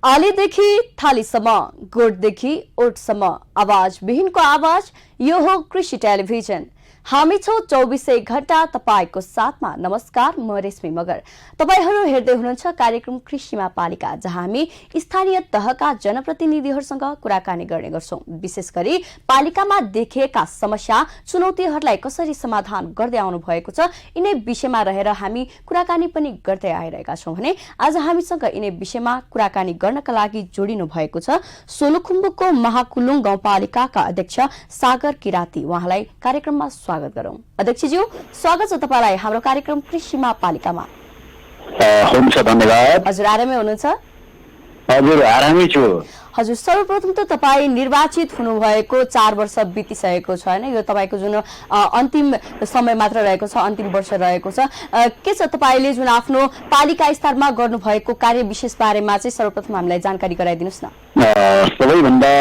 आलीदेखि थालीसम्म, गोठदेखि ओठसम्म, आवाज विहीनको आवाज, यो हो कृषि टेलिभिजन। हामी छौं 24 घण्टा तपाईको साथमा। नमस्कार, म रेशमी मगर। तपाईहरू हेर्दै हुनुहुन्छ कार्यक्रम कृषिमा पालिका, जहाँ हामी स्थानीय तहका जनप्रतिनिधिहरूसँग कुराकानी गर्ने गर्छौं। विशेष गरी पालिकामा देखिएका समस्या, चुनौतीहरूलाई कसरी समाधान गर्दै आउनु भएको छ, यिनै विषयमा रहेर हामी कुराकानी पनि गर्दै आइरहेका छौं भने आज हामीसँग यिनै विषयमा कुराकानी गर्नका लागि जोडिनु भएको छ सोलुखुम्बुको महाकुलुङ गाउँपालिकाका अध्यक्ष सागर किराती। उहाँलाई कार्यक्रममा स्वागत गरौं। अध्यक्षज्यू, स्वागत छ तपाईलाई हाम्रो कार्यक्रम कृषिमा पालिकामा। हुन्छ, धन्यवाद। हजुर आरामै हुनुहुन्छ? हजुर आरामै छु। हजुर, सर्वप्रथम त तपाईँ निर्वाचित हुनुभएको 4 वर्ष बितिसकेको छ हैन? यो तपाईको जुन अन्तिम समय मात्र रहेको छ, अन्तिम वर्ष रहेको छ। के छ तपाईले जुन आफ्नो पालिका स्तरमा गर्नुभएको कार्य विशेष बारेमा चाहिँ सर्वप्रथम हामीलाई जानकारी गराइदिनुस् न। सबैभन्दा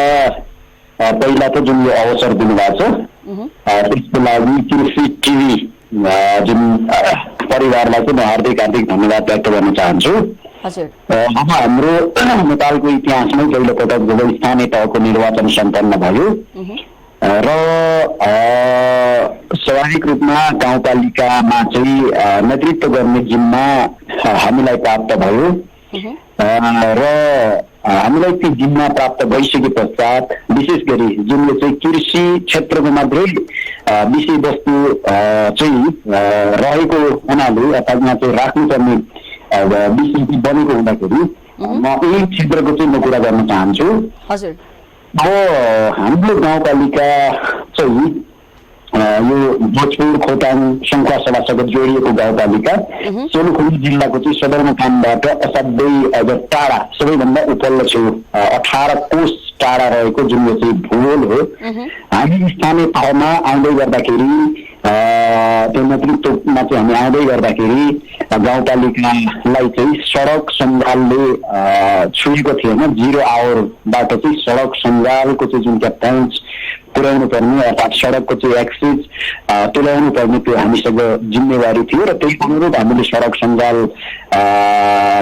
पहिला त जुन यो अवसर दिनुभएको छ त्यसको लागि कृषि टिभी जुन परिवारलाई चाहिँ म हार्दिक धन्यवाद व्यक्त गर्न चाहन्छु। अब हाम्रो नेपालको इतिहासमै पहिलोपटक जब स्थानीय तहको निर्वाचन सम्पन्न भयो र स्वाभाविक रूपमा गाउँपालिकामा चाहिँ नेतृत्व गर्ने जिम्मा हामीलाई प्राप्त भयो र हामीलाई त्यो जिम्मा प्राप्त भइसके पश्चात विशेष गरी जुनले चाहिँ कृषि क्षेत्रमा मात्रै विषयवस्तु चाहिँ रहेको हुनाले अर्थात् यहाँ चाहिँ राख्नुपर्ने विषय बनेको हुँदाखेरि म यही क्षेत्रको चाहिँ म कुरा गर्न चाहन्छु। अब हाम्रो गाउँपालिका चाहिँ यो भोजपुर, खोटाङ, सङ्खुवासभासँग जोडिएको गाउँपालिका सोलुखुम्बु जिल्लाको चाहिँ सदरमुकामबाट असाध्यै टाढा, सबैभन्दा उपल्लो छेउ 18 कोस टाढा रहेको जुन यो चाहिँ भूगोल हो। हामी स्थानीय तहमा आउँदै गर्दाखेरि त्यो नेतृत्वमा चाहिँ हामी आउँदै गर्दाखेरि गाउँपालिकालाई चाहिँ सडक सञ्जालले छुएको थिएन। 0 आवरबाट चाहिँ सडक सञ्जालको चाहिँ जुन त्यहाँ पहुँच पुर्याउनु पर्ने अर्थात् सडकको चाहिँ एक्सेस तुल्याउनु पर्ने त्यो हामीसँग जिम्मेवारी थियो र त्यही अनुरूप हामीले सडक सञ्जाल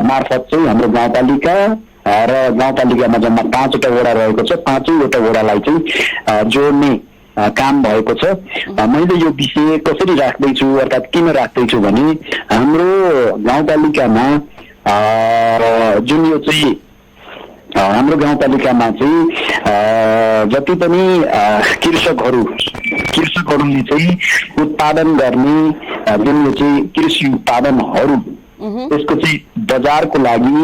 मार्फत चाहिँ हाम्रो गाउँपालिका र गाउँपालिकामा जम्मा 5वटा वडा रहेको छ, 5वटा वडालाई चाहिँ जोड्ने काम भएको छ। मैले यो विषय कसरी राख्दैछु अर्थात् किन राख्दैछु भने हाम्रो गाउँपालिकामा जुन यो चाहिँ हाम्रो गाउँपालिकामा चाहिँ जति पनि कृषकहरूले चाहिँ उत्पादन गर्ने जुन यो चाहिँ कृषि उत्पादनहरू त्यसको चाहिँ बजारको लागि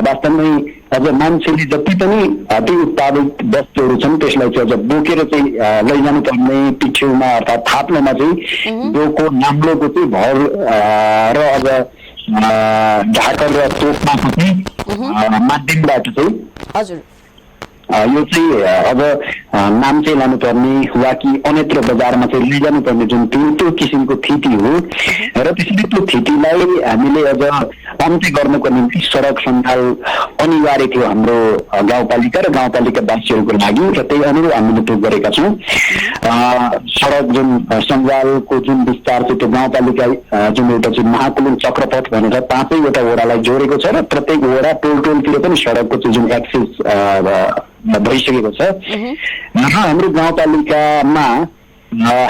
वास्तवमै अझ मान्छेले जति पनि ती उत्पादित वस्तुहरू छन् त्यसलाई चाहिँ अझ बोकेर चाहिँ लैजानु पर्ने पिठ्यौमा अर्थात् थाप्नमा चाहिँ डोको नाम्लोको चाहिँ भर र अझ ढाकल र तोपमा चाहिँ माध्यमबाट चाहिँ यो चाहिँ अब नाम चाहिँ लानुपर्ने वा कि अन्यत्र बजारमा चाहिँ लैजानु पर्ने जुन त्यो किसिमको थिति हो र त्यसैले त्यो थितिलाई हामीले अझ अन्त्य गर्नको निम्ति सडक सञ्जाल अनिवार्य थियो हाम्रो गाउँपालिका र गाउँपालिकावासीहरूको लागि र त्यही अनुरूप हामीले त्यो गरेका छौँ। सडक जुन सञ्जालको जुन विस्तार चाहिँ त्यो गाउँपालिका जुन एउटा चाहिँ महाकुलुङ चक्रपथ भनेर 5वटा वडालाई जोडेको छ र प्रत्येक वडा टोलतिर पनि सडकको चाहिँ जुन एक्सेस भइसकेको छ र हाम्रो गाउँपालिकामा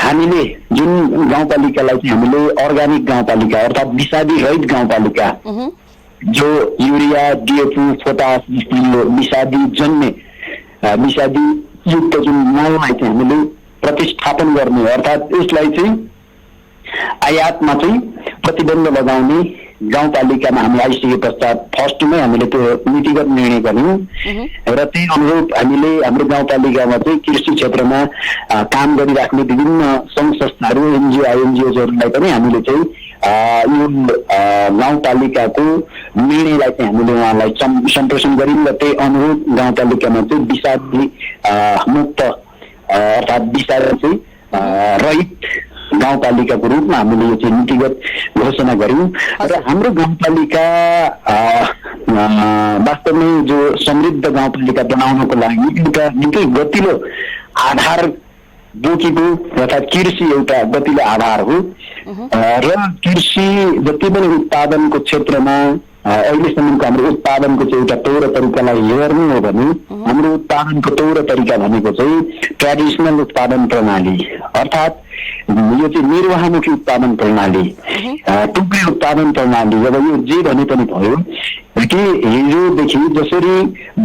हामीले जुन गाउँपालिकालाई चाहिँ हामीले अर्ग्यानिक गाउँपालिका अर्थात् विषादी रहित गाउँपालिका जो युरिया, डिएपी, पोटास जस्तो विषादी जन्य विषादी युक्त जुन मललाई चाहिँ हामीले प्रतिस्थापन गर्ने अर्थात् यसलाई चाहिँ आयातमा चाहिँ प्रतिबन्ध लगाउने गाउँपालिकामा हामी आइसके पश्चात फर्स्टमै हामीले त्यो नीतिगत निर्णय गर्यौँ र त्यही अनुरूप हामीले हाम्रो गाउँपालिकामा चाहिँ कृषि क्षेत्रमा काम गरिराख्ने विभिन्न सङ्घ संस्थाहरू, एनजिओ, आइएनजिओजहरूलाई पनि हामीले चाहिँ यो गाउँपालिकाको निर्णयलाई चाहिँ हामीले उहाँलाई सम्प्रेषण गर्यौँ र त्यही अनुरूप गाउँपालिकामा चाहिँ विषादी मुक्त अर्थात् विषादी चाहिँ रहित गाउँपालिकाको रूपमा हामीले यो चाहिँ नीतिगत घोषणा गर्यौँ र हाम्रो गाउँपालिका वास्तवमै जो समृद्ध गाउँपालिका बनाउनको लागि एउटा निकै गतिलो आधार बोकेको अर्थात् कृषि एउटा गतिलो आधार हो र कृषि जति पनि उत्पादनको क्षेत्रमा अहिलेसम्मको हाम्रो उत्पादनको चाहिँ एउटा तौर तरिकालाई हेर्नु हो भने हाम्रो उत्पादनको तौर तरिका भनेको चाहिँ ट्रेडिसनल उत्पादन प्रणाली, अर्थात् यो चाहिँ निर्वाहमुखी उत्पादन प्रणाली, टुक्रे उत्पादन प्रणाली। अब यो जे भने पनि भयो कि हिजोदेखि जसरी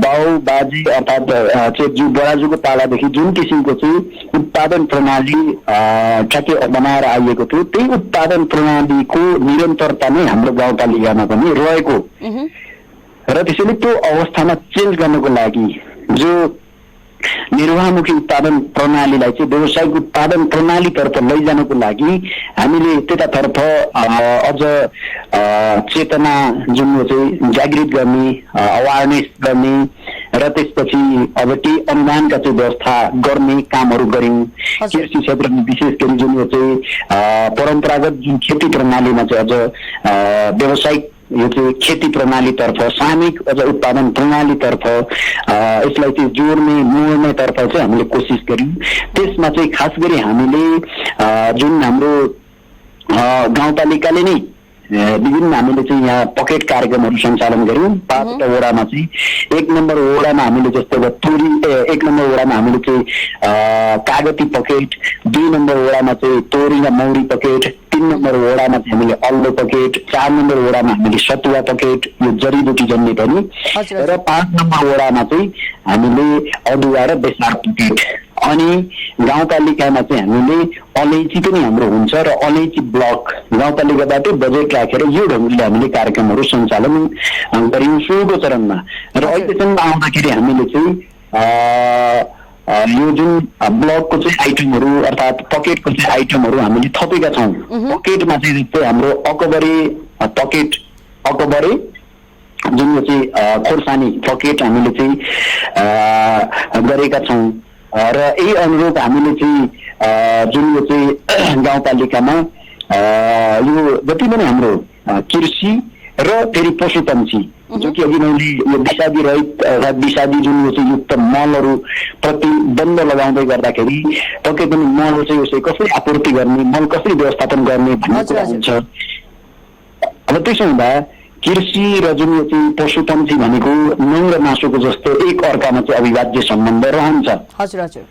बाउ बाजे अर्थात् चेप्जू बराजुको पालादेखि जुन किसिमको चाहिँ उत्पादन प्रणाली ठ्याक्कै बनाएर आइएको थियो, त्यही उत्पादन प्रणालीको निरन्तरता नै हाम्रो गाउँपालिकामा पनि रहेको र त्यसैले त्यो अवस्थामा चेन्ज गर्नको लागि जो निर्वाहमुखी उत्पादन प्रणालीलाई चाहिँ व्यावसायिक उत्पादन प्रणालीतर्फ लैजानको लागि हामीले त्यतातर्फ अझ चेतना जुन चाहिँ जागृत गर्ने, अवेरनेस गर्ने र त्यसपछि अब ती अनुदानका चाहिँ व्यवस्था गर्ने कामहरू गर्यौँ। कृषि क्षेत्रमा विशेष गरी जुन यो चाहिँ परम्परागत जुन खेती प्रणालीमा चाहिँ अझ व्यावसायिक यो चाहिँ खेती प्रणालीतर्फ, सामूहिक अझ उत्पादन प्रणालीतर्फ यसलाई चाहिँ जोड्ने मोड्नेतर्फ चाहिँ हामीले कोसिस गर्यौँ। त्यसमा चाहिँ खास गरी हामीले जुन हाम्रो गाउँपालिकाले नै विभिन्न हामीले चाहिँ यहाँ पकेट कार्यक्रमहरू सञ्चालन गर्यौँ। 5 वडामा चाहिँ 1 नम्बर वडामा हामीले जस्तो तोरी 1 नम्बर वडामा हामीले चाहिँ कागती पकेट, 2 नम्बर वडामा चाहिँ तोरी र मौरी पकेट, 3 नम्बर वडामा चाहिँ हामीले अल्लो पकेट, 4 नम्बर वडामा हामीले सतुवा पकेट, यो जडीबुटी जन्ने पनि, र 5 नम्बर वडामा चाहिँ हामीले अदुवा र बेसार पकेट। अनि गाउँपालिकामा चाहिँ हामीले अलैँची पनि हाम्रो हुन्छ र अलैँची ब्लक गाउँपालिकाबाटै बजेट राखेर यो ढङ्गले हामीले कार्यक्रमहरू सञ्चालन गर्यौँ सुरुको चरणमा। र अहिलेसम्म आउँदाखेरि हामीले चाहिँ यो जुन ब्लकको चाहिँ आइटमहरू अर्थात् पकेटको चाहिँ आइटमहरू हामीले थपेका छौँ। पकेटमा चाहिँ जस्तै हाम्रो अकबरे जुन यो चाहिँ खोर्सानी पकेट हामीले चाहिँ गरेका छौँ र यही अनुरूप हामीले चाहिँ जुन यो चाहिँ गाउँपालिकामा यो जति पनि हाम्रो कृषि र फेरि पशुपन्छी जो कि अघि मैले यो विषादी रहित विषादी जुन यो चाहिँ युक्त मलहरू प्रतिबन्ध लगाउँदै गर्दाखेरि पक्कै पनि मल चाहिँ उसै कसरी आपूर्ति गर्ने, मल कसरी व्यवस्थापन गर्ने भन्ने कुरा हुन्छ। अब त्यसो हुँदा कृषि र जुन यो चाहिँ पशुपन्छी भनेको नुन र मासुको जस्तो एक अर्कामा चाहिँ अविभाज्य सम्बन्ध रहन्छ। हजुर हजुर।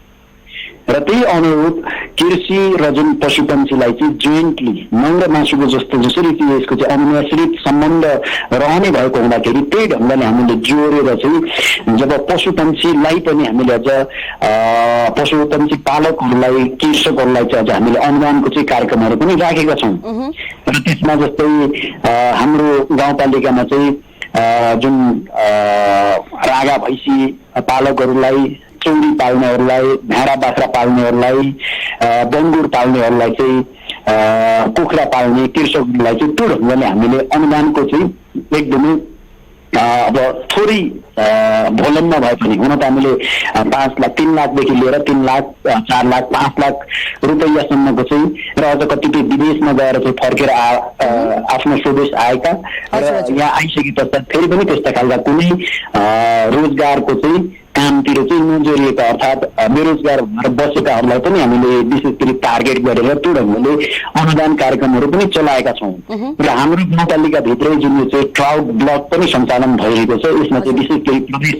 र त्यही अनुरूप कृषि र जुन पशुपन्छीलाई चाहिँ जोइन्टली नुन र मासुको जस्तो जसरी चाहिँ यसको चाहिँ अनुमिश्रित सम्बन्ध रहने भएको हुँदाखेरि त्यही ढङ्गले हामीले जोडेर चाहिँ जब पशुपन्छीलाई पनि हामीले अझ पशुपन्छी पालकहरूलाई कृषकहरूलाई चाहिँ अझ हामीले अनुदानको चाहिँ कार्यक्रमहरू पनि राखेका छौँ। र त्यसमा जस्तै हाम्रो गाउँपालिकामा चाहिँ जुन रागा भैँसी पालकहरूलाई, चौरी पाल्नेहरूलाई, भेडा बाख्रा पाल्नेहरूलाई, बङ्गुर पाल्नेहरूलाई चाहिँ कुखुरा पाल्ने कृषकहरूलाई चाहिँ त्यो ढङ्गले हामीले अनुदानको चाहिँ एकदमै अब थोरै भोलनमा भए पनि हुन त हामीले 5 लाख 3 लाखदेखि लिएर 3 लाख 4 लाख 5 लाख रुपैयाँसम्मको चाहिँ र अझ कतिपय विदेशमा गएर चाहिँ फर्केर आफ्नो स्वदेश आएका र यहाँ आइसके पश्चात फेरि पनि त्यस्ता खालका कुनै रोजगारको चाहिँ कामतिर चाहिँ नजोडिएका अर्थात् बेरोजगार भएर बसेकाहरूलाई पनि हामीले विशेष गरी टार्गेट गरेर त्यो ढङ्गले अनुदान कार्यक्रमहरू पनि चलाएका छौँ। र हाम्रो गाउँपालिकाभित्रै जुन यो चाहिँ ट्राउट ब्लक पनि सञ्चालन भइरहेको छ, यसमा चाहिँ विशेष गरी प्रदेश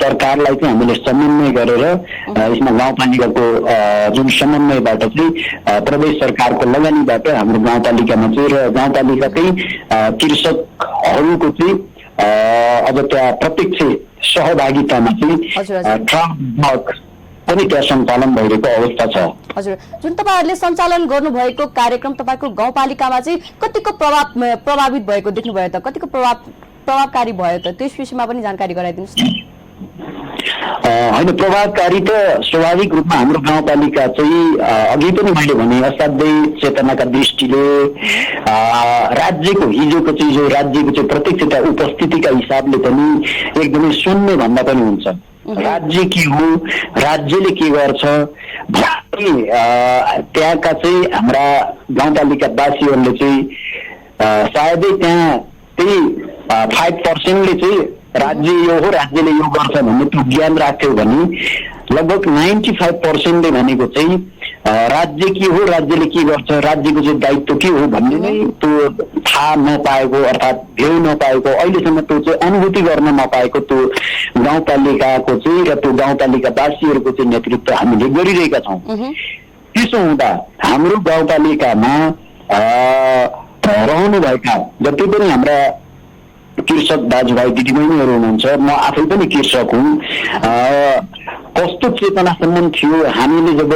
सरकारलाई चाहिँ हामीले समन्वय गरेर यसमा गाउँपालिकाको जुन समन्वयबाट चाहिँ प्रदेश सरकारको लगानीबाट हाम्रो गाउँपालिकामा चाहिँ र गाउँपालिकाकै कृषकहरूको चाहिँ अब त्यहाँ प्रत्यक्ष सहभागितामा चाहिँ ट्राउट ब्लक पनि त्यहाँ सञ्चालन भइरहेको अवस्था छ। हजुर, जुन तपाईहरुले सञ्चालन गर्नुभएको कार्यक्रम तपाईको गाउँपालिकामा चाहिँ कतिको प्रभावित भएको देख्नुभयो त, कतिको प्रभावकारी भयो त, त्यस विषयमा पनि जानकारी गराइदिनुस् न। होइन, प्रभावकारी त स्वाभाविक रूपमा हाम्रो गाउँपालिका चाहिँ अघि पनि मैले भने असाध्यै चेतनाका दृष्टिले राज्यको हिजोको चाहिँ जो राज्यको चाहिँ प्रत्यक्षता उपस्थितिका हिसाबले पनि एकदमै शून्य भन्दा पनि हुन्छ। राज्य के हो, राज्यले के गर्छ, त्यहाँका चाहिँ हाम्रा गाउँपालिकावासीहरूले चाहिँ सायदै त्यहाँ त्यही 5%ले चाहिँ राज्य यो हो, राज्यले यो गर्छ भन्ने त्यो ज्ञान राख्थ्यो भने लगभग 95%ले भनेको चाहिँ राज्य के हो, राज्यले के गर्छ, राज्यको चाहिँ दायित्व के हो भन्ने नै त्यो थाहा नपाएको अर्थात् भ्यू नपाएको, अहिलेसम्म त्यो चाहिँ अनुभूति गर्न नपाएको त्यो गाउँपालिकाको चाहिँ र त्यो गाउँपालिकावासीहरूको चाहिँ नेतृत्व हामीले गरिरहेका छौँ। त्यसो हुँदा हाम्रो गाउँपालिकामा रहनुभएका जति पनि हाम्रा कृषक दाजुभाइ दिदीबहिनीहरू हुनुहुन्छ, म आफै पनि कृषक हुँ, कस्तो चेतनासम्म थियो हामीले जब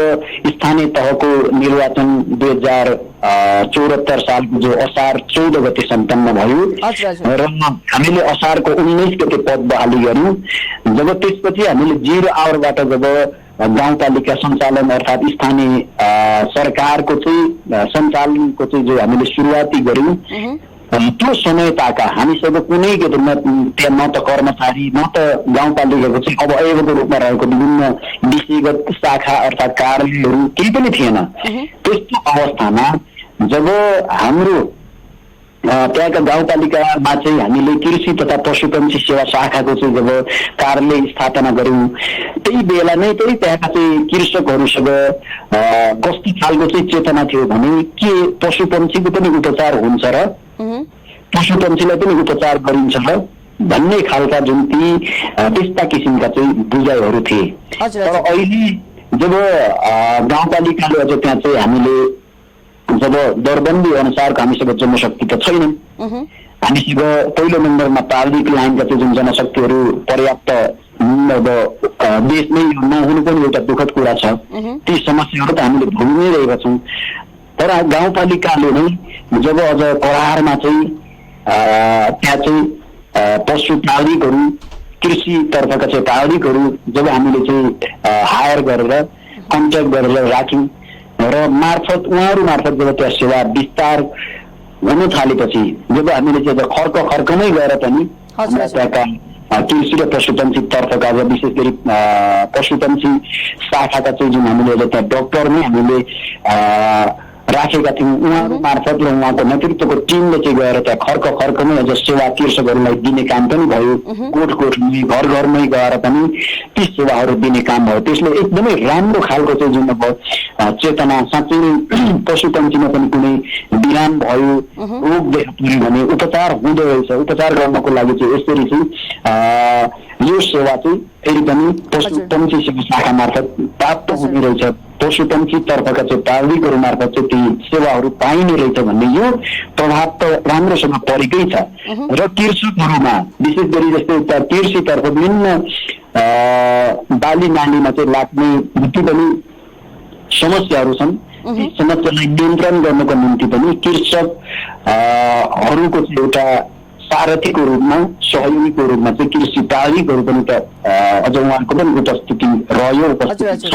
स्थानीय तहको निर्वाचन 2074 सालको जो असार 14 गते सम्पन्न भयो र हामीले असारको 19 गते पद बहाली गर्यौं। जब त्यसपछि हामीले 0 आवरबाट जब गाउँपालिका सञ्चालन अर्थात् स्थानीय सरकारको चाहिँ सञ्चालनको चाहिँ जो हामीले सुरुवाती गर्यौं, त्यो समय ताका हामीसँग कुनै त्यहाँ न त कर्मचारी न त गाउँपालिकाको चाहिँ अब अहिलेको रूपमा रहेको विभिन्न विषयगत शाखा अर्थात् कार्यालयहरू केही पनि थिएन। त्यस्तो अवस्थामा जब हाम्रो त्यहाँका गाउँपालिकामा चाहिँ हामीले कृषि तथा पशुपन्छी सेवा शाखाको चाहिँ जब कार्यालय स्थापना गर्यौं, त्यही बेला नै त्यहाँका चाहिँ कृषकहरूसँग कस्तो खालको चाहिँ चेतना थियो भने के पशुपन्छीको पनि उपचार हुन्छ र पशुपन्छीलाई पनि उपचार गरिन्छ र भन्ने खालका जुन ती त्यस्ता किसिमका चाहिँ बुझाइहरू थिए। तर अहिले जब गाउँपालिकाले अझ त्यहाँ चाहिँ हामीले जब दरबन्दी अनुसारको हामीसँग जनशक्ति त छैन, हामीसँग पहिलो नम्बरमा प्राविधिक लाइनका चाहिँ जुन जनशक्तिहरू पर्याप्त अब देशमै नहुनु पनि एउटा दुःखद कुरा छ। ती समस्याहरू त हामीले भोगि नै रहेका छौँ। तर गाउँपालिकाले नै जब अझ करारमा चाहिँ त्यहाँ चाहिँ पशु प्राविधिकहरू कृषि तर्फका चाहिँ प्राविधिकहरू जब हामीले चाहिँ हायर गरेर कन्ट्याक्ट गरेर राख्यौँ र उहाँहरू मार्फत जब त्यहाँ सेवा विस्तार हुन थालेपछि जब हामीले चाहिँ खर्कमै गएर पनि त्यहाँका कृषि र पशुपन्छी तर्फका विशेष गरी पशुपन्छी शाखाका चाहिँ जुन हामीले त्यहाँ डाक्टर नै हामीले राखेका थियौँ, उहाँहरू मार्फत र उहाँको नेतृत्वको टिमले चाहिँ गएर त्यहाँ खर्कमै अझ सेवा कृषकहरूलाई दिने काम पनि भयो। कोटमै घर घरमै गएर पनि ती सेवाहरू दिने काम भयो। त्यसले एकदमै राम्रो खालको चाहिँ जुन अब चेतना साँच्चै पशुपन्छीमा पनि कुनै बिराम भयो, रोग देखा पर्यो भने उपचार हुँदो रहेछ, उपचार गर्नको लागि चाहिँ यसरी चाहिँ यो सेवा चाहिँ फेरि पनि पशुपन्छी सेवा शाखा मार्फत प्राप्त हुने रहेछ। पशुपन्छी तर्फका चाहिँ प्राविधिकहरू मार्फत चाहिँ ती सेवाहरू पाइने रहेछ भन्ने यो प्रभाव त राम्रोसँग परेकै छ। र कृषकहरूमा विशेष गरी जस्तै कृषितर्फ विभिन्न बाली नालीमा चाहिँ लाग्ने जति पनि समस्याहरू छन्, ती समस्यालाई नियन्त्रण गर्नको निम्ति पनि कृषकहरूको चाहिँ एउटा सारथीको रूपमा सहयोगीको रूपमा चाहिँ कृषि प्राविधिकहरू पनि त अझ उहाँको पनि उपस्थिति रह्यो, उपस्थिति छ।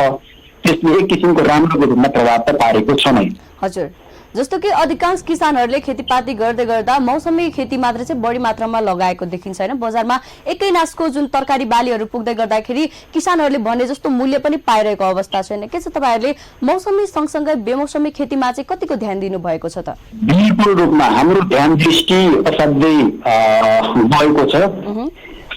त्यसले एक किसिमको राम्रो रूपमा प्रभाव त पारेको छ नै। हजुर, जस्तो कि अधिकांश किसानहरूले खेतीपाती गर्दै गर्दा मौसमी खेती मात्र चाहिँ बढी मात्रामा लगाएको देखिन्छ हैन। बजारमा एकै नासको जुन तरकारी बालीहरू पुग्दै गर्दाखेरि किसानहरूले भने जस्तो मूल्य पनि पाइरहेको अवस्था छैन। के छ तपाईहरुले मौसमी सँगसँगै बेमौसमी खेतीमा चाहिँ कतिको ध्यान दिनु भएको छ त? बिल्कुल रूपमा हाम्रो ध्यान दृष्टि असाध्यै भएको छ।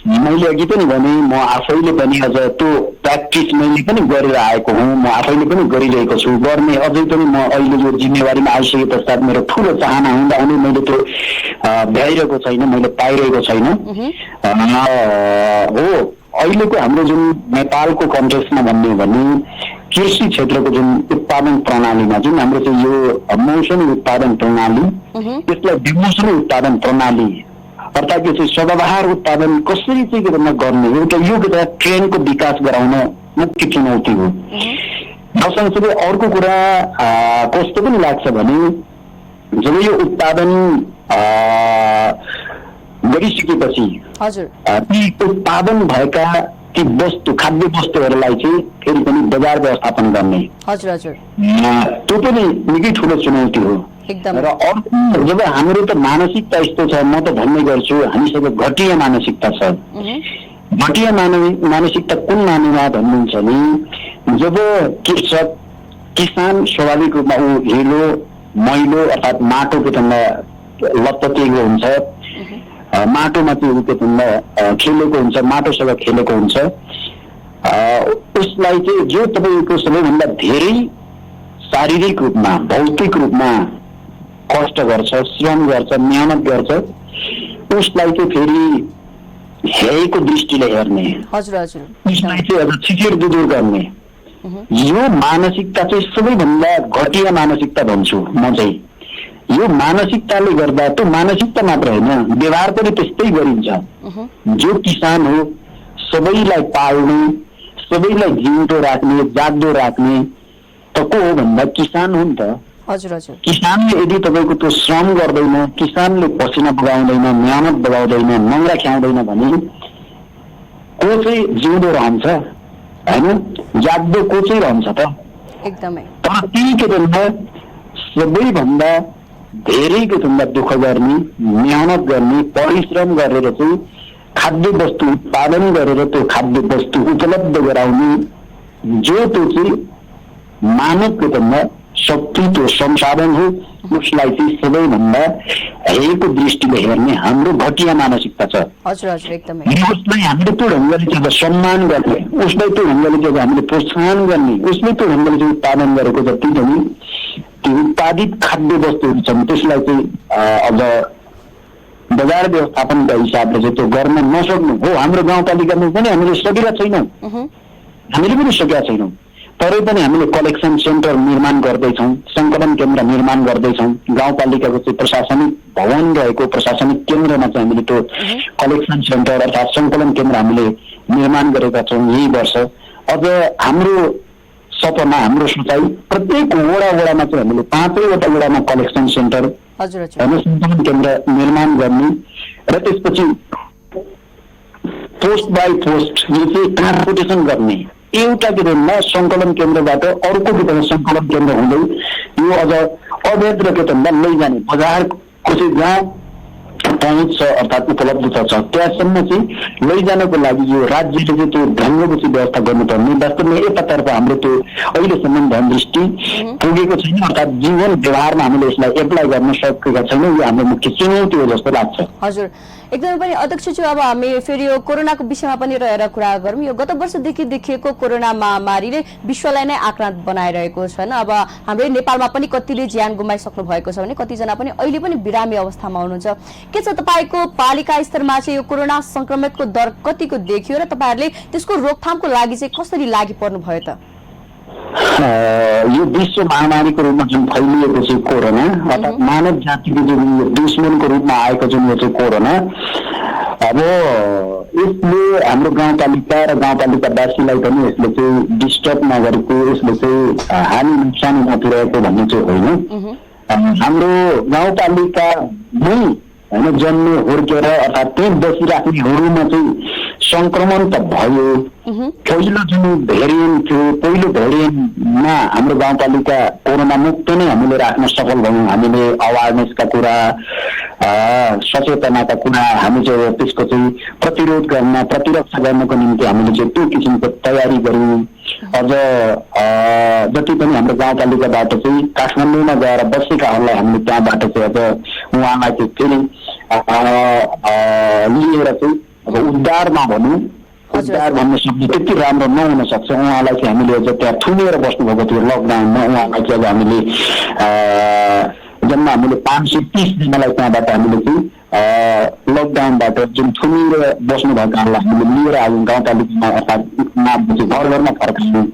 मैले अघि पनि भने म आफैले पनि अझ त्यो प्र्याक्टिस मैले पनि गरेर आएको हुँ, म आफैले पनि गरिरहेको छु, गर्ने अझै पनि म अहिले यो जिम्मेवारीमा आइसके पश्चात मेरो ठुलो चाहना हुँदा पनि मैले त्यो भ्याइरहेको छैन, मैले पाइरहेको छैन। हो अहिलेको हाम्रो जुन नेपालको कन्टेक्स्टमा भन्ने भने कृषि क्षेत्रको जुन उत्पादन प्रणालीमा जुन हाम्रो चाहिँ यो मौसमी उत्पादन प्रणाली, त्यसलाई बेमौसमी उत्पादन प्रणाली अर्थात् यो चाहिँ सदाबहार उत्पादन कसरी चाहिँ गर्ने एउटा यो ट्रेनको विकास गराउन मुख्य चुनौती हो। सँगसँगै अर्को कुरा कस्तो पनि लाग्छ भने जब यो उत्पादन गरिसकेपछि ती उत्पादन भएका ती वस्तु खाद्य वस्तुहरूलाई चाहिँ फेरि पनि बजार व्यवस्थापन गर्ने त्यो पनि निकै ठुलो चुनौती हो। र अर्को जब हाम्रो त मानसिकता यस्तो छ, म त भन्ने गर्छु हामीसँग घटिया मानसिकता छ। घटिया मानसिकता कुन मानेमा भन्नुहुन्छ भने जब कृषक किसान स्वाभाविक रूपमा ऊ हिलो मैलो अर्थात् माटोको भन्दा लत्पतिएको हुन्छ, माटोमा चाहिँ ऊ भन्दा खेलेको हुन्छ, माटोसँग खेलेको हुन्छ। उसलाई चाहिँ जो तपाईँको सबैभन्दा धेरै शारीरिक रूपमा भौतिक रूपमा कष्ट गर्छ, श्रम गर्छ, मेहनत गर्छ, उसलाई चाहिँ फेरि हेयको दृष्टिले हेर्ने, उसलाई चाहिँ अब छिचिर दुदुर गर्ने, यो मानसिकता चाहिँ सबैभन्दा घटिया मानसिकता भन्छु म चाहिँ। यो मानसिकताले गर्दा त्यो मानसिकता मात्र होइन, व्यवहार पनि त्यस्तै गरिन्छ। जो किसान हो सबैलाई पाल्ने, सबैलाई जिउँदो राख्ने, जाग्दो राख्ने त को हो भन्दा किसान हो नि त। किसानले यदि तपाईँको त्यो श्रम गर्दैन, किसानले पसिना बगाउँदैन, मेहनत बगाउँदैन, नङ्ग्रा ख्याउँदैन भने को चाहिँ जिउँदो रहन्छ होइन, जाग्दो को चाहिँ रहन्छ त एकदमै। तर त्यही के भन्दा सबैभन्दा धेरै के भन्दा दुःख गर्ने, मेहनत गर्ने, परिश्रम गरेर चाहिँ खाद्य वस्तु उत्पादन गरेर त्यो खाद्य वस्तु उपलब्ध गराउने जो त्यो चाहिँ मानव के भन्दा शक्ति त्यो संसाधन हो, उसलाई चाहिँ सबैभन्दा हेयको दृष्टिले हेर्ने हाम्रो घटिया मानसिकता छ। उसलाई हामीले त्यो ढङ्गले चाहिँ सम्मान गर्ने, उसलाई त्यो ढङ्गले चाहिँ हामीले प्रोत्साहन गर्ने, उसले त्यो ढङ्गले चाहिँ उत्पादन गरेको जति पनि त्यो उत्पादित खाद्य वस्तुहरू छन् त्यसलाई चाहिँ अब बजार व्यवस्थापनका हिसाबले चाहिँ त्यो गर्न नसक्नु हो। हाम्रो गाउँपालिकामा पनि हामीले सकेका छैनौँ, हामीले पनि सकेका छैनौँ, तरै पनि हामीले कलेक्सन सेन्टर निर्माण गर्दैछौँ, सङ्कलन केन्द्र निर्माण गर्दैछौँ। गाउँपालिकाको चाहिँ प्रशासनिक भवन रहेको प्रशासनिक केन्द्रमा चाहिँ हामीले त्यो कलेक्सन सेन्टर अर्थात् सङ्कलन केन्द्र हामीले निर्माण गरेका छौँ यही वर्ष। अझ हाम्रो सपना, हाम्रो सोचाइ प्रत्येक वडामा चाहिँ हामीले 5वटा वडामा कलेक्सन सेन्टर होइन सङ्कलन केन्द्र निर्माण गर्ने र त्यसपछि पोस्ट बाई पोस्ट यो चाहिँ ट्रान्सपोर्टेसन गर्ने, एउटा के भन्दा सङ्कलन केन्द्रबाट अर्को के भन्दा सङ्कलन केन्द्र हुँदै यो अझ अवैध के भन्दा लैजाने बजारको चाहिँ जहाँ पहुँच छ अर्थात् उपलब्धता छ त्यहाँसम्म चाहिँ लैजानको लागि यो राज्यले चाहिँ त्यो ढङ्गको चाहिँ व्यवस्था गर्नुपर्ने। वास्तवमा यतातर्फ हाम्रो त्यो अहिलेसम्म ध्यानदृष्टि पुगेको छैन, अर्थात् जीवन व्यवहारमा हामीले यसलाई एप्लाई गर्न सकेका छैनौँ। यो हाम्रो मुख्य चुनौती हो जस्तो लाग्छ। हजुर एकदमै पनि अध्यक्षज्यू, अब हामी फेरि यो कोरोनाको विषयमा पनि रहेर कुरा गरौँ। यो गत वर्षदेखि देखिएको कोरोना महामारीले विश्वलाई नै आक्रान्त बनाइरहेको छ होइन। अब हाम्रै नेपालमा पनि कतिले ज्यान गुमाइसक्नु भएको छ भने कतिजना पनि अहिले पनि बिरामी अवस्थामा हुनुहुन्छ। के छ तपाईँको पालिका स्तरमा चाहिँ यो कोरोना संक्रमितको दर कतिको देखियो र तपाईँहरूले त्यसको रोकथामको लागि चाहिँ कसरी लागि पर्नु भयो त? यो विश्व महामारीको रूपमा जुन फैलिएको चाहिँ कोरोना अर्थात् मानव जातिको जुन दुश्मनको रूपमा आएको जुन यो चाहिँ कोरोना, अब यसले हाम्रो गाउँपालिका र गाउँपालिकावासीलाई पनि यसले चाहिँ डिस्टर्ब नगरेको, यसले चाहिँ हानि नोक्सानी नपुर्याएको भन्ने चाहिँ होइन। हाम्रो गाउँपालिका नै होइन जन्मे हुर्केर अर्थात् त्यही बसिराख्नेहरूमा चाहिँ संक्रमण त भयो। पहिलो जुन भेरिएन्ट थियो, पहिलो भेरिएन्टमा हाम्रो गाउँपालिका कोरोना मुक्त नै हामीले राख्न सफल भयौँ। हामीले अवेरनेसका कुरा, सचेतनाका कुरा, हामी चाहिँ त्यसको चाहिँ प्रतिरोध गर्न, प्रतिरक्षा गर्नको निम्ति हामीले चाहिँ त्यो किसिमको तयारी गऱ्यौँ। अझ जति पनि हाम्रो गाउँपालिकाबाट चाहिँ काठमाडौँमा गएर बसेकाहरूलाई हामीले त्यहाँबाट चाहिँ अझ उहाँलाई चाहिँ फेरि लिएर चाहिँ अब उद्धारमा भनौँ, उद्धार भन्ने शब्द त्यति राम्रो नहुन सक्छ। उहाँलाई चाहिँ हामीले अझ त्यहाँ थुनेर बस्नुभएको थियो लकडाउनमा। उहाँलाई चाहिँ अब हामीले जम्मा हामीले 530 जनालाई त्यहाँबाट हामीले चाहिँ लकडाउनबाट जुन थुनेर बस्नुभएकाहरूलाई हामीले लिएर आयौँ गाउँपालिकामा अर्थात् घर घरमा फर्कायौँ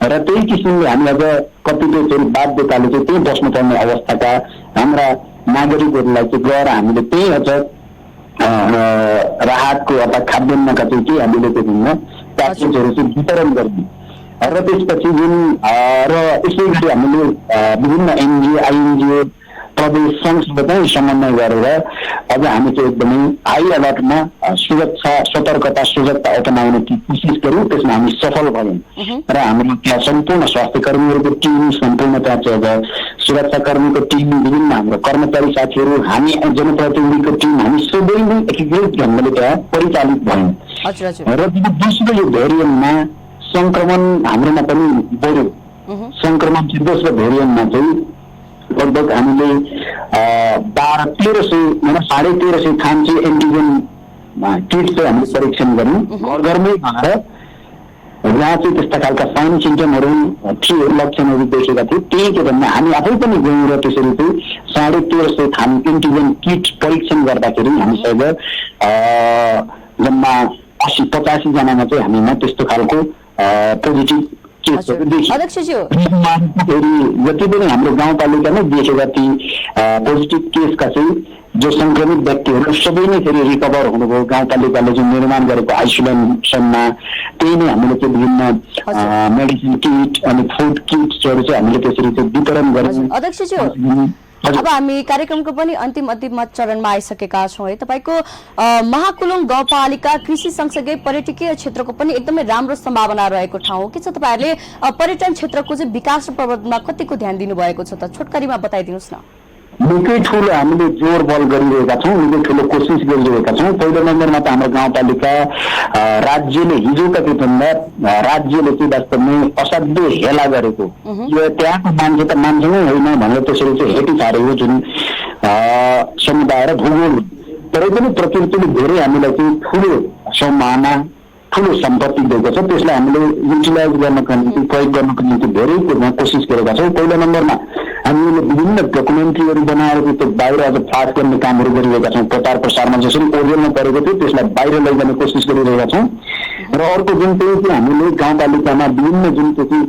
र त्यही किसिमले हामी अझ कतिपय चाहिँ बाध्यताले चाहिँ त्यही बस्नुपर्ने अवस्थाका हाम्रा नागरिकहरूलाई चाहिँ गएर हामीले त्यही अझ राहतको अर्थात् खाद्यान्नका चाहिँ के हामीले त्यो दिन प्याकेजहरू चाहिँ वितरण गर्ने र त्यसपछि जुन र यसै गरी हामीले विभिन्न एनजिओ आइएनजिओ प्रदेश सङ्घसँग पनि समन्वय गरेर अझ हामी चाहिँ एकदमै हाई अलर्टमा सुरक्षा सतर्कता सजगता अपनाउने कोसिस गऱ्यौँ। त्यसमा हामी सफल भयौँ र हाम्रो त्यहाँ सम्पूर्ण स्वास्थ्य कर्मीहरूको टिम, सम्पूर्ण त्यहाँ चाहिँ अब सुरक्षाकर्मीको टिम, विभिन्न हाम्रो कर्मचारी साथीहरू, हामी जनप्रतिनिधिको टिम, हामी सबै नै एकीकृत ढङ्गले त्यहाँ परिचालित भयौँ। र जब दोस्रो यो भेरिएन्टमा सङ्क्रमण हाम्रोमा पनि बढ्यो, सङ्क्रमण चाहिँ दोस्रो भेरिएन्टमा चाहिँ लगभग हामीले 1350 खान चाहिँ एन्टिजेन किट चाहिँ हामीले परीक्षण गऱ्यौँ घर घरमै गएर उहाँ चाहिँ त्यस्ता खालका साइन सिम्टमहरू थियो, लक्षणहरू देखेका थिए। त्यही कारणले हामी आफै पनि गयौँ र त्यसरी चाहिँ 1350 थान एन्टिजेन किट परीक्षण गर्दाखेरि हामीसँग जम्मा 80-85 जनामा चाहिँ हामीमा त्यस्तो खालको पोजिटिभ केसहरू देखियो। अध्यक्षज्यू, जति पनि हाम्रो गाउँपालिकामा देखेका ती पोजिटिभ केसका चाहिँ जो संक्रमित व्यक्तिहरू सबै नै फेरि रिकभर हुनुभयो। गाउँपालिकाले जुन निर्माण गरेको आइसोलेसनमा त्यही नै हामीले चाहिँ विभिन्न मेडिसिन किट अनि फुड किट्सहरू चाहिँ हामीले त्यसरी चाहिँ वितरण गर्छौँ। अध्यक्षज्यू, अब हामी कार्यक्रमको पनि अन्तिम चरणमा आइसकेका छौँ है। तपाईँको महाकुलुङ गाउँपालिका कृषि सँगसँगै पर्यटकीय क्षेत्रको पनि एकदमै राम्रो सम्भावना रहेको ठाउँ हो। के छ तपाईँहरूले पर्यटन क्षेत्रको चाहिँ विकास र प्रवर्धनमा कतिको ध्यान दिनुभएको छ त? छोटकरीमा बताइदिनुहोस् न। निकै ठुलो हामीले जोड बल गरिरहेका छौँ, निकै ठुलो कोसिस गरिरहेका छौँ। पहिलो नम्बरमा त हाम्रो गाउँपालिका राज्यले हिजोका दिनभन्दा राज्यले चाहिँ वास्तवमै असाध्यै हेला गरेको, यो त्यहाँको मान्छे त मान्छे नै होइन भनेर त्यसरी चाहिँ हेटी छाडेको जुन समुदाय र भूगोल, तरै पनि प्रकृतिले धेरै हामीलाई चाहिँ ठुलो सम्भावना ठुलो सम्पत्ति दिएको छ। त्यसलाई हामीले युटिलाइज गर्नको निम्ति प्रयोग गर्नको निम्ति धेरै कुरामा कोसिस गरेका छौँ। पहिलो नम्बरमा हामीले विभिन्न डकुमेन्ट्रीहरू बनाएर त्यो बाहिर अझ फाँस गर्ने कामहरू गरिरहेका छौँ। प्रचार प्रसारमा जसरी ओरियलमा परेको थियो त्यसलाई बाहिर लैजाने कोसिस गरिरहेका छौँ। र अर्को जुन चाहिँ हामीले गाउँपालिकामा विभिन्न जुन चाहिँ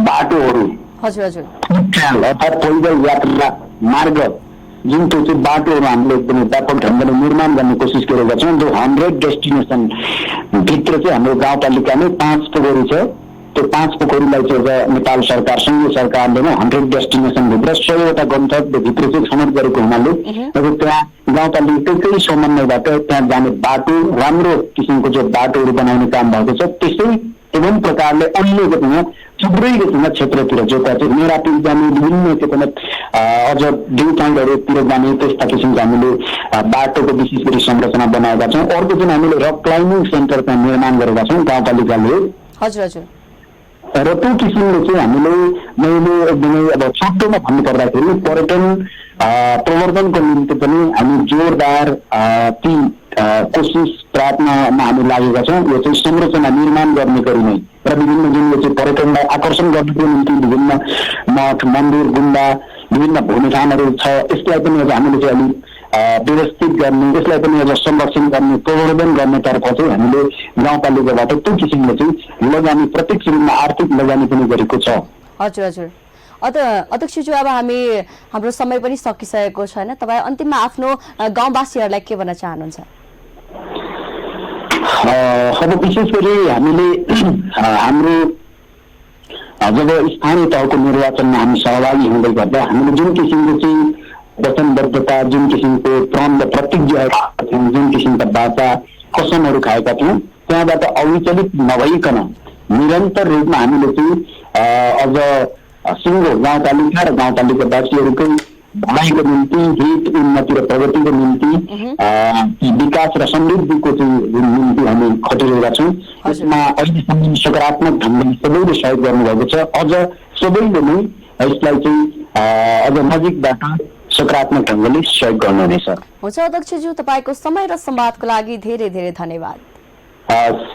बाटोहरू अर्थात् पैदल यात्रा मार्ग जुन त्यो चाहिँ बाटोहरू हामीले एकदमै व्यापक ढङ्गले निर्माण गर्ने कोसिस गरेका छौँ। जो 100 डेस्टिनेसन भित्र चाहिँ हाम्रो गाउँपालिकामै 5 पोखरी छ। त्यो 5 पोखरीलाई चाहिँ नेपाल सरकार सङ्घीय सरकारले नै 100 डेस्टिनेसन भित्र 100वटा गन्तव्य भित्र चाहिँ छनौट गरेको हुनाले अब त्यहाँ गाउँपालिकाकै समन्वयबाट त्यहाँ जाने बाटो राम्रो किसिमको जो बाटोहरू बनाउने काम भएको छ। त्यसै एवं प्रकारले अन्य रूपमा थुप्रै रूपमा क्षेत्रतिर जो चाहिँ मेरापिल जाने विभिन्न रूपमा अझ ड्यू पोइन्टहरूतिर जाने त्यस्ता किसिमको हामीले बाटोको विशेष गरी संरचना बनाएका छौँ। अर्को चाहिँ हामीले रक क्लाइम्बिङ सेन्टर त्यहाँ निर्माण गरेका छौँ गाउँपालिकाले। हजुर हजुर। र त्यो किसिमले चाहिँ हामीले मैले एकदमै अब छोटोमा भन्नु पर्दाखेरि पर्यटन प्रवर्धनको निम्ति पनि हामी जोरदार ती कोसिस प्रयत्नमा हामी लागेका छौँ। यो चाहिँ संरचना निर्माण गर्ने गरी नै र विभिन्न जुन चाहिँ पर्यटनलाई आकर्षण गर्नको निम्ति विभिन्न मठ मन्दिर गुम्बा विभिन्न भूमिठानहरू छ, यसलाई पनि अझ हामीले चाहिँ अलिक व्यवस्थित गर्ने, यसलाई पनि अझ संरक्षण गर्ने प्रवर्धन गर्नेतर्फ चाहिँ हामीले गाउँपालिकाबाट त्यो किसिमले चाहिँ लगानी प्रत्यक्ष रूपमा आर्थिक लगानी पनि गरेको छ। हजुर हजुर। अध्यक्षज्यू, अब हाम्रो समय पनि सकिसकेको छ हैन? तपाईँ अन्तिममा आफ्नो गाउँवासीहरूलाई के भन्न चाहनुहुन्छ? अब विशेष गरी हामीले हाम्रो जब स्थानीय तहको निर्वाचनमा हामी सहभागी हुँदै गर्दा हामीले जुन किसिमको चाहिँ वचनबद्धता, जुन किसिमको प्रण र प्रतिज्ञा, जुन किसिमका वाचा कसमहरू खाएका थियौँ, त्यहाँबाट अविचलित नभइकन निरन्तर रूपमा हामीले चाहिँ अझ सिङ्गो गाउँपालिका र गाउँपालिकावासीहरूकै भलाइको निम्ति, हित उन्नति र प्रगतिको निम्ति विकास र समृद्धिको चाहिँ निम्ति हामी खटिरहेका छौँ। यसमा अहिलेसम्म सकारात्मक ढङ्गले सबैले सहयोग गर्नुभएको छ। अझ सबैले नै यसलाई चाहिँ अझ नजिकबाट सकारात्मक ढङ्गले सहयोग गर्नुहुनेछ। हुन्छ अध्यक्षज्यू, तपाईँको समय र संवादको लागि धेरै धेरै धन्यवाद।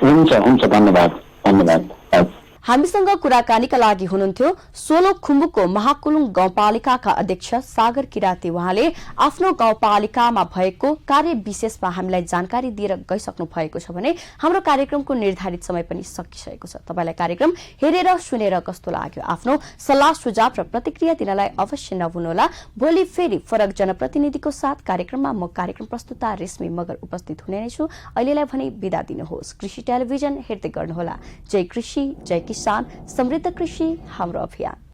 हुन्छ हुन्छ, धन्यवाद धन्यवाद। हामीसँग कुराकानीका लागि हुनुहुन्थ्यो सोलुखुम्बुको महाकुलुङ गाउँपालिकाका अध्यक्ष सागर किराती। उहाँले आफ्नो गाउँपालिकामा भएको कार्य विशेषमा हामीलाई जानकारी दिएर गइसक्नु भएको छ भने हाम्रो कार्यक्रमको निर्धारित समय पनि सकिसकेको छ। तपाईलाई कार्यक्रम हेरेर सुनेर कस्तो लाग्यो? आफ्नो सल्लाह सुझाव र प्रतिक्रिया दिनलाई अवश्य नभुल्नुहोला। भोलि फेरि फरक जनप्रतिनिधिको साथ कार्यक्रममा म कार्यक्रम प्रस्तुता रेशमी मगर उपस्थित हुने नै छु। अहिलेलाई भने बिदा दिनुहोस्। कृषि टेलिभिजन हेर्दै गर्नुहोला। जय कृषि, जय किसान, समृद्ध कृषि हाम्रो अभियान।